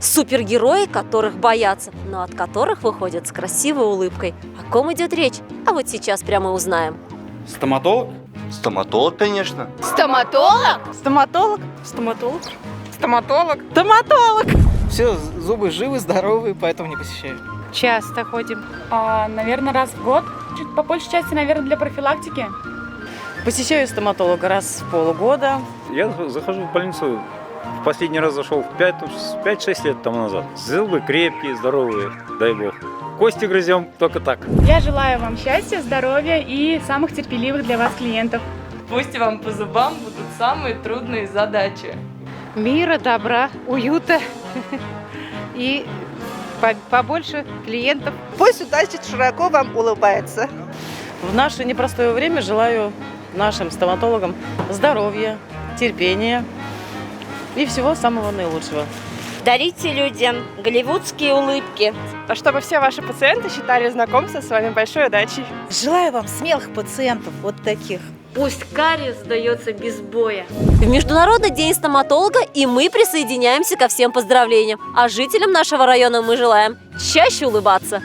Супергерои, которых боятся, но от которых выходят с красивой улыбкой. О ком идет речь? А вот сейчас прямо узнаем. Стоматолог? Стоматолог, конечно. Стоматолог? Стоматолог? Стоматолог? Стоматолог? Стоматолог! Все, зубы живы, здоровы, поэтому не посещаю. Часто ходим. Наверное, раз в год. Чуть по большей части, наверное, для профилактики. Посещаю стоматолога раз в полгода. Я захожу в больницу, в последний раз зашел 5-6 лет тому назад. Зубы крепкие, здоровые, дай бог. Кости грызем только так. Я желаю вам счастья, здоровья и самых терпеливых для вас клиентов. Пусть вам по зубам будут самые трудные задачи. Мира, добра, уюта и побольше клиентов. Пусть удача широко вам улыбается. В наше непростое время желаю нашим стоматологам здоровья, терпения и всего самого наилучшего. Дарите людям голливудские улыбки. Чтобы все ваши пациенты считали знакомство с вами большой удачей. Желаю вам смелых пациентов, вот таких. Пусть кариес сдается без боя. В Международный день стоматолога и мы присоединяемся ко всем поздравлениям. А жителям нашего района мы желаем чаще улыбаться.